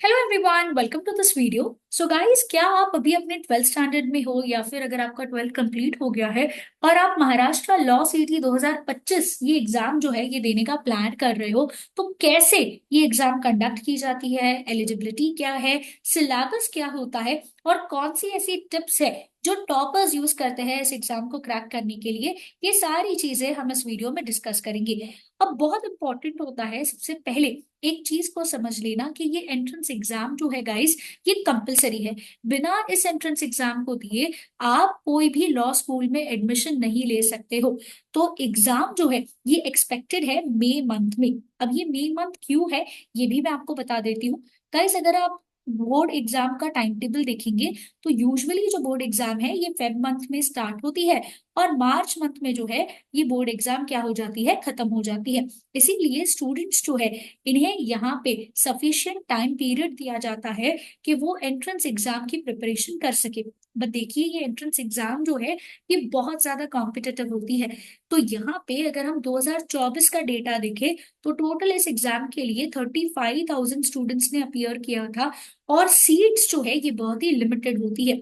Hello everyone, welcome to this video. So guys, क्या आप अभी अपने 12th स्टैंडर्ड में हो या फिर अगर आपका 12th कंप्लीट हो गया है और आप महाराष्ट्र लॉ सीटी 2025 ये एग्जाम जो है ये देने का प्लान कर रहे हो, तो कैसे ये एग्जाम कंडक्ट की जाती है, एलिजिबिलिटी क्या है, सिलेबस क्या होता है और कौन सी ऐसी टिप्स है जो टॉपर्स यूज करते हैं इस एग्जाम को क्रैक करने के लिए, ये सारी चीजें हम इस वीडियो में डिस्कस करेंगे। अब बहुत इंपॉर्टेंट होता है सबसे पहले एक चीज को समझ लेना कि ये एंट्रेंस एग्जाम जो है गाइस, ये कंपलसरी है। बिना इस एंट्रेंस एग्जाम को दिए आप कोई भी लॉ स्कूल में एडमिशन नहीं ले सकते हो। तो एग्जाम जो है ये एक्सपेक्टेड है मई मंथ में। अब ये मई मंथ क्यों है ये भी मैं आपको बता देती हूँ। गाइस, अगर आप बोर्ड एग्जाम का टाइम टेबल देखेंगे तो यूजुअली जो बोर्ड एग्जाम है ये फेब मंथ में स्टार्ट होती है और मार्च मंथ में जो है ये बोर्ड एग्जाम क्या हो जाती है, खत्म हो जाती है। इसीलिए स्टूडेंट्स जो है इन्हें यहाँ पे सफिशिएंट टाइम पीरियड दिया जाता है कि वो एंट्रेंस एग्जाम की प्रिपरेशन कर सके। बट देखिए, ये एंट्रेंस एग्जाम जो है ये बहुत ज्यादा कॉम्पिटिटिव होती है। तो यहाँ पे अगर हम 2024 का डेटा देखें तो टोटल इस एग्जाम के लिए 35,000 स्टूडेंट्स ने अपियर किया था और सीट्स जो है ये बहुत ही लिमिटेड होती है।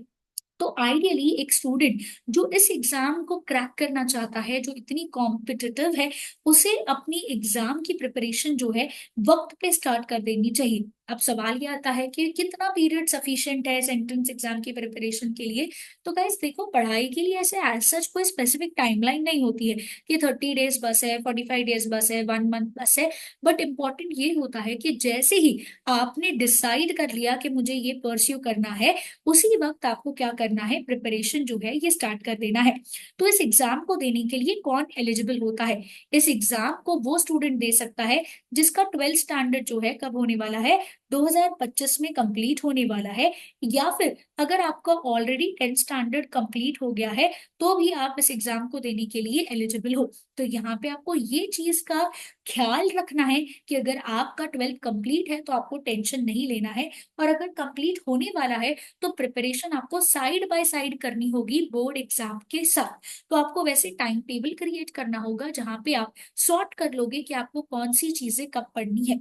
तो आइडियली एक स्टूडेंट जो इस एग्जाम को क्रैक करना चाहता है, जो इतनी कॉम्पिटिटिव है, उसे अपनी एग्जाम की प्रिपरेशन जो है वक्त पे स्टार्ट कर देनी चाहिए। अब सवाल ये आता है कि कितना पीरियड सफिशिएंट है इस एंट्रेंस एग्जाम की प्रिपरेशन के लिए। तो गाइस देखो, पढ़ाई के लिए ऐसे एज सच कोई स्पेसिफिक टाइमलाइन नहीं होती है कि 30 डेज बस है, 45 डेज बस है, 1 मंथ बस है। बट इम्पॉर्टेंट ये होता है कि जैसे ही आपने डिसाइड कर लिया कि मुझे ये परस्यू करना है, उसी वक्त आपको क्या करना है, प्रिपरेशन जो है ये स्टार्ट कर देना है। तो इस एग्जाम को देने के लिए कौन एलिजिबल होता है? इस एग्जाम को वो स्टूडेंट दे सकता है जिसका 12th स्टैंडर्ड जो है कब होने वाला है, 2025 में कंप्लीट होने वाला है। या फिर अगर आपका ऑलरेडी 10th स्टैंडर्ड कंप्लीट हो गया है तो भी आप इस एग्जाम को देने के लिए एलिजिबल हो। तो यहाँ पे आपको ये चीज का ख्याल रखना है कि अगर आपका 12th कंप्लीट है तो आपको टेंशन नहीं लेना है, और अगर कंप्लीट होने वाला है तो प्रिपरेशन आपको साइड बाय साइड करनी होगी बोर्ड एग्जाम के साथ। तो आपको वैसे टाइम टेबल क्रिएट करना होगा जहां पे आप सॉर्ट कर लोगे कि आपको कौन सी चीजें कब पढ़नी है।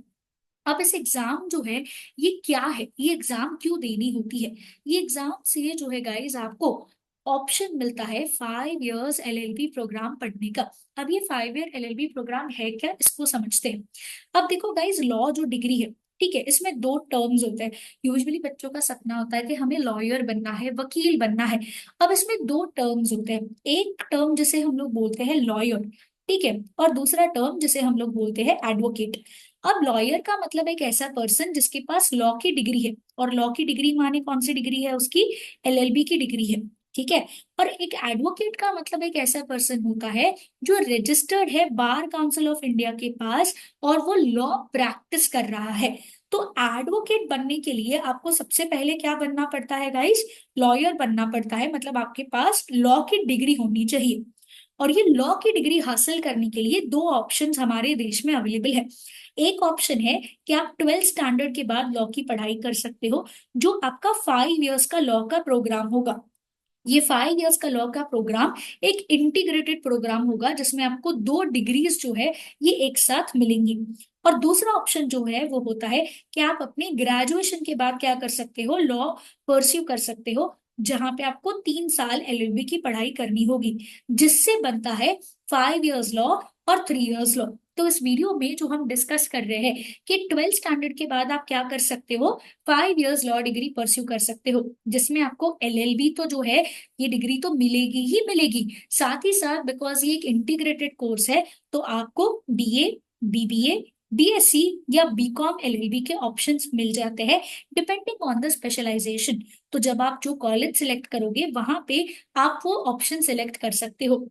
अब इस एग्जाम जो है ये क्या है, ये एग्जाम क्यों देनी होती है? ये एग्जाम से जो है गाइस आपको ऑप्शन मिलता है 5 इयर्स एलएलबी प्रोग्राम पढ़ने का। अब ये 5 ईयर एलएलबी प्रोग्राम है क्या, इसको समझते हैं। अब देखो गाइस, लॉ जो डिग्री है, ठीक है, इसमें दो टर्म्स होते हैं। यूजुअली बच्चों का सपना होता है कि हमें लॉयर बनना है, वकील बनना है। अब इसमें दो टर्म्स होते हैं। एक टर्म जिसे हम लोग बोलते हैं लॉयर, ठीक है, और दूसरा टर्म जिसे हम लोग बोलते हैं एडवोकेट। अब लॉयर का मतलब एक ऐसा पर्सन जिसके पास लॉ की डिग्री है, और लॉ की डिग्री माने कौन सी डिग्री है उसकी, एलएलबी की डिग्री है, ठीक है। और एक एडवोकेट का मतलब एक ऐसा पर्सन होता है जो रजिस्टर्ड है बार काउंसिल ऑफ इंडिया के पास और वो लॉ प्रैक्टिस कर रहा है। तो एडवोकेट बनने के लिए आपको सबसे पहले क्या बनना पड़ता है गाइस, लॉयर बनना पड़ता है। मतलब आपके पास लॉ की डिग्री होनी चाहिए। और ये लॉ की डिग्री हासिल करने के लिए दो ऑप्शंस हमारे देश में अवेलेबल है। एक ऑप्शन है कि आप 12th स्टैंडर्ड के बाद लॉ की पढ़ाई कर सकते हो, जो आपका 5 इयर्स का लॉ का प्रोग्राम होगा। ये 5 इयर्स का लॉ का प्रोग्राम एक इंटीग्रेटेड प्रोग्राम होगा जिसमें आपको दो डिग्रीज जो है ये एक साथ मिलेंगी। और दूसरा ऑप्शन जो है वो होता है कि आप अपने ग्रेजुएशन के बाद क्या कर सकते हो, लॉ परस्यू कर सकते हो, जहां पे आपको 3 साल एलएलबी की पढ़ाई करनी होगी, जिससे बनता है 5 इयर्स लॉ और 3 इयर्स लॉ। तो इस वीडियो में जो हम डिस्कस कर रहे हैं कि 12th स्टैंडर्ड के बाद आप क्या कर सकते हो, 5 इयर्स लॉ डिग्री परस्यू कर सकते हो, जिसमें आपको एलएलबी तो जो है ये डिग्री तो मिलेगी ही मिलेगी, साथ ही साथ बिकॉज ये एक इंटीग्रेटेड कोर्स है तो आपको बीए, बीबीए, बीएससी या बीकॉम एलएलबी के ऑप्शंस मिल जाते हैं डिपेंडिंग ऑन द स्पेशलाइजेशन। तो जब आप जो कॉलेज सिलेक्ट करोगे वहां पे आप वो ऑप्शन सिलेक्ट कर सकते हो।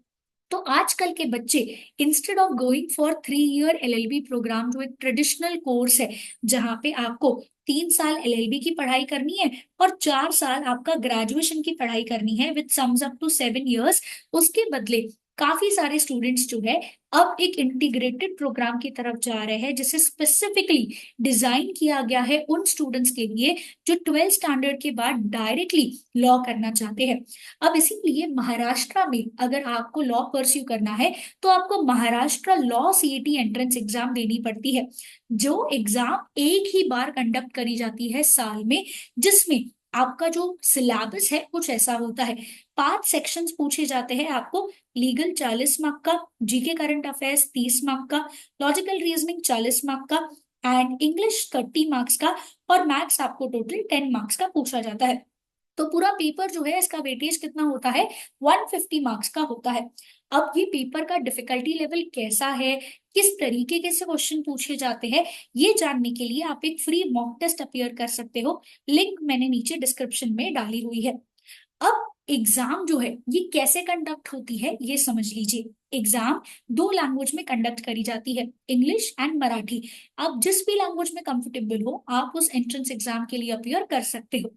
तो आजकल के बच्चे instead of going for 3 year LLB program, जो एक ट्रेडिशनल कोर्स है जहां पे आपको 3 साल एलएलबी की पढ़ाई करनी है और 4 साल आपका ग्रेजुएशन की पढ़ाई करनी है with sums up to 7 years, उसके बदले काफी सारे स्टूडेंट्स जो है अब एक इंटीग्रेटेड प्रोग्राम की तरफ जा रहे हैं, जिसे स्पेसिफिकली डिजाइन किया गया है उन स्टूडेंट्स के लिए जो 12th स्टैंडर्ड के बाद डायरेक्टली लॉ करना चाहते हैं। अब इसीलिए महाराष्ट्र में अगर आपको लॉ परस्यू करना है तो आपको Maharashtra law CET entrance exam देनी पड़ती है, जो एग्जाम एक ही बार कंडक्ट करी जाती है साल में, जिसमें आपका जो सिलेबस है कुछ ऐसा होता है। 5 सेक्शंस पूछे जाते हैं आपको। लीगल 40 मार्क का, जीके करंट अफेयर्स 30 मार्क का, लॉजिकल रीजनिंग 40 मार्क का, एंड इंग्लिश 30 मार्क्स का, और मैथ्स आपको टोटल 10 मार्क्स का पूछा जाता है। तो पूरा पेपर जो है इसका वेटेज कितना होता है, 150 मार्क्स का होता है। अब ये पेपर का डिफिकल्टी लेवल कैसा है, किस तरीके के से क्वेश्चन पूछे जाते हैं, ये जानने के लिए आप एक फ्री मॉक टेस्ट अपीयर कर सकते हो। लिंक मैंने नीचे डिस्क्रिप्शन में डाली हुई है। अब एग्जाम जो है ये कैसे कंडक्ट होती है ये समझ लीजिए। एग्जाम 2 लैंग्वेज में कंडक्ट करी जाती है, इंग्लिश एंड मराठी। आप जिस भी लैंग्वेज में कंफर्टेबल हो आप उस एंट्रेंस एग्जाम के लिए अपीयर कर सकते हो।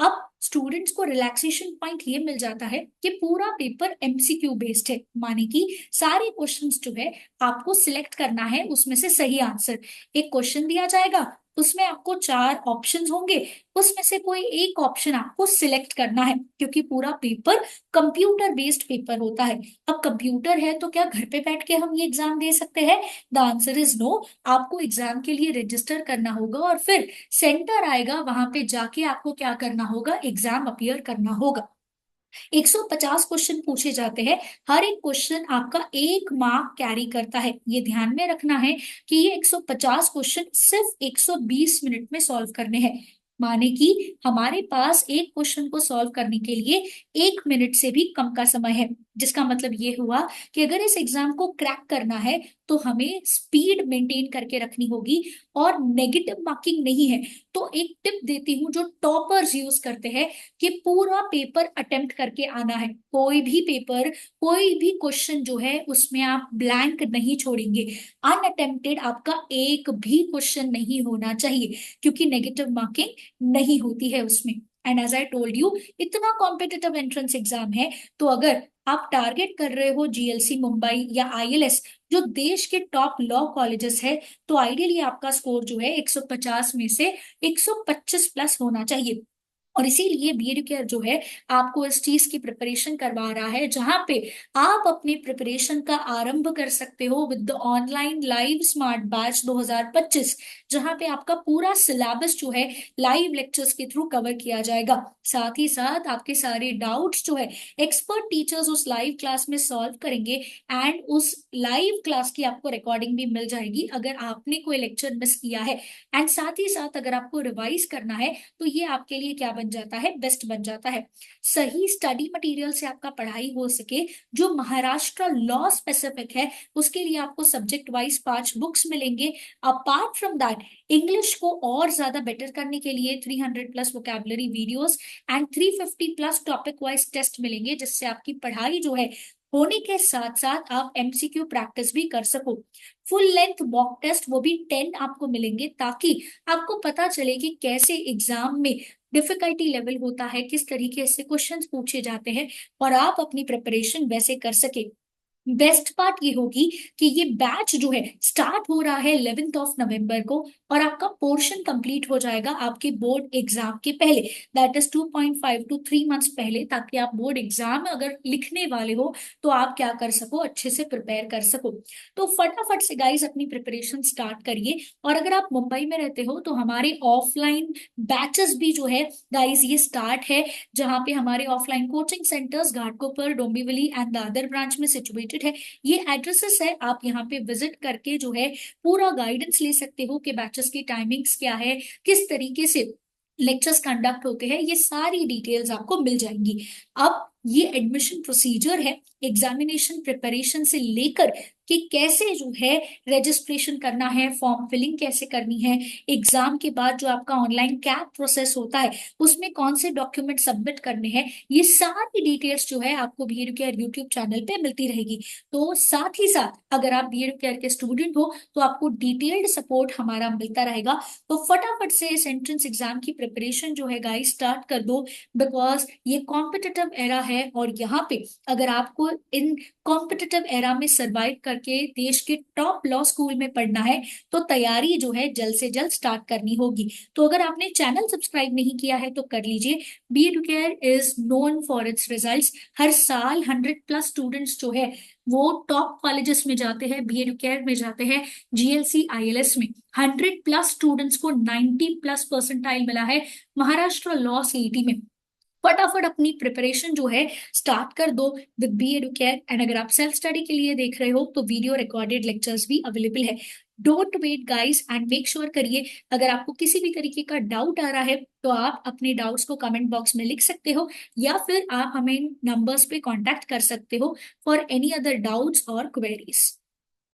अब स्टूडेंट्स को रिलैक्सेशन पॉइंट ये मिल जाता है कि पूरा पेपर एमसीक्यू बेस्ड है, माने कि सारे क्वेश्चंस जो है आपको सिलेक्ट करना है उसमें से सही आंसर। एक क्वेश्चन दिया जाएगा, उसमें आपको 4 ऑप्शंस होंगे, उसमें से कोई एक ऑप्शन आपको सिलेक्ट करना है, क्योंकि पूरा पेपर कंप्यूटर बेस्ड पेपर होता है। अब कंप्यूटर है तो क्या घर पे बैठ के हम ये एग्जाम दे सकते हैं? The answer is no. आपको एग्जाम के लिए रजिस्टर करना होगा और फिर सेंटर आएगा, वहां पे जाके आपको क्या करना होगा, एग्जाम अपीयर करना होगा। 150 क्वेश्चन पूछे जाते हैं, हर एक क्वेश्चन आपका 1 मार्क कैरी करता है। ये ध्यान में रखना है कि ये 150 क्वेश्चन सिर्फ 120 मिनट में सॉल्व करने हैं, माने कि हमारे पास एक क्वेश्चन को सॉल्व करने के लिए 1 मिनट से भी कम का समय है। जिसका मतलब ये हुआ कि अगर इस एग्जाम को क्रैक करना है तो हमें स्पीड मेंटेन करके रखनी होगी और नेगेटिव मार्किंग नहीं है। तो एक टिप देती हूँ जो टॉपर्स यूज करते हैं कि पूरा पेपर अटेम्प्ट करके आना है। कोई भी पेपर, कोई भी क्वेश्चन जो है उसमें आप ब्लैंक नहीं छोड़ेंगे। अनअटेम्प्टेड आपका एक भी क्वेश्चन नहीं होना चाहिए, क्योंकि नेगेटिव मार्किंग नहीं होती है उसमें। And as I told you, इतना कॉम्पिटिटिव एंट्रेंस एग्जाम है, तो अगर आप टारगेट कर रहे हो जीएलसी मुंबई या आईएलएस, जो देश के टॉप लॉ कॉलेजेस है, तो आइडियली आपका स्कोर जो है 150 में से 125 प्लस होना चाहिए। और इसीलिए बीएड केयर जो है आपको इस चीज की प्रिपरेशन करवा रहा है, जहां पे आप अपनी प्रिपरेशन का आरंभ कर सकते हो with the online live smart batch 2025, जहां पे आपका पूरा सिलेबस जो है लाइव लेक्चर्स के थ्रू कवर किया जाएगा। साथ ही साथ आपके सारे डाउट्स जो है एक्सपर्ट टीचर्स उस लाइव क्लास में सॉल्व करेंगे, एंड उस लाइव क्लास की आपको रिकॉर्डिंग भी मिल जाएगी अगर आपने कोई लेक्चर मिस किया है। एंड साथ ही साथ अगर आपको रिवाइज करना है तो ये आपके लिए क्या बन जाता है, बेस्ट बन जाता है। सही स्टडी मटेरियल से आपका पढ़ाई हो सके, जो महाराष्ट्र लॉ स्पेसिफिक है, उसके लिए आपको सब्जेक्ट वाइज 5 बुक्स मिलेंगे। अपार्ट फ्रॉम दैट, इंग्लिश को और ज्यादा बेटर करने के लिए 300 plus vocabulary videos and 350 plus topic wise test मिलेंगे, जिससे आपकी पढ़ाई जो है होने के साथ साथ आप एमसीक्यू प्रैक्टिस भी कर सको। फुल लेंथ मॉक टेस्ट वो भी 10 आपको मिलेंगे, ताकि आपको पता चले कि कैसे एग्जाम में डिफिकल्टी लेवल होता है, किस तरीके से क्वेश्चंस पूछे जाते हैं, और आप अपनी प्रिपरेशन वैसे कर सके। बेस्ट पार्ट ये होगी कि ये बैच जो है स्टार्ट हो रहा है 11 नवंबर को, और आपका पोर्शन कंप्लीट हो जाएगा आपके बोर्ड एग्जाम के पहले, दैट इज 2.5 to 3 मंथ्स पहले, ताकि आप बोर्ड एग्जाम अगर लिखने वाले हो तो आप क्या कर सको, अच्छे से प्रिपेयर कर सको। तो फटाफट से गाइस अपनी प्रिपरेशन स्टार्ट करिए। और अगर आप मुंबई में रहते हो तो हमारे ऑफलाइन बैचेस भी जो है गाइस ये स्टार्ट है, जहाँ पे हमारे offline coaching centres Ghatkopar, Dombivli and Dadar branch में सिचुएटेड है। ये एड्रेसेस है, आप यहाँ पे विजिट करके जो है पूरा गाइडेंस ले सकते हो कि बैचेस की टाइमिंग्स क्या है, किस तरीके से लेक्चर्स कंडक्ट होते हैं, ये सारी डिटेल्स आपको मिल जाएंगी। अब ये एडमिशन प्रोसीजर है, एग्जामिनेशन प्रिपरेशन से लेकर कि कैसे जो है रजिस्ट्रेशन करना है, फॉर्म फिलिंग कैसे करनी है, एग्जाम के बाद जो आपका ऑनलाइन कैट प्रोसेस होता है उसमें कौन से डॉक्यूमेंट सबमिट करने हैं, ये सारी डिटेल्स जो है आपको B Ed care YouTube channel पे मिलती रहेगी। तो साथ ही साथ अगर आप बी एड केयर के स्टूडेंट हो तो आपको डिटेल्ड सपोर्ट हमारा मिलता रहेगा। तो फटाफट से इस एंट्रेंस एग्जाम की प्रिपरेशन जो है गाइस स्टार्ट कर दो, बिकॉज ये कॉम्पिटिटिव एरा है और यहाँ पे अगर आपको इन कॉम्पिटिटिव एरा में सरवाइव करके देश के टॉप लॉ स्कूल में पढ़ना है तो तैयारी जो है जल्द से जल्द स्टार्ट करनी होगी। तो अगर आपने चैनल सब्सक्राइब नहीं किया है तो कर लीजिए। B Educare is known for its results. हर साल 100+ स्टूडेंट्स जो है वो टॉप कॉलेजेस में जाते हैं, बी एडुकेयर में जाते हैं, जीएलसी आईएलएस में 100+ स्टूडेंट्स को 90+ परसेंटाइल मिला है महाराष्ट्र लॉ सीईटी में। फटाफट अपनी प्रिपरेशन जो है स्टार्ट कर दो विद बी एडुकेयर। एंड अगर आप सेल्फ स्टडी के लिए देख रहे हो तो वीडियो रिकॉर्डेड लेक्चर्स भी अवेलेबल है। Don't wait guys and make sure करिए। अगर आपको किसी भी तरीके का डाउट आ रहा है तो आप अपने डाउट्स को कमेंट बॉक्स में लिख सकते हो या फिर आप हमें नंबर्स पे कांटेक्ट कर सकते हो फॉर एनी अदर डाउट्स और क्वेरीज।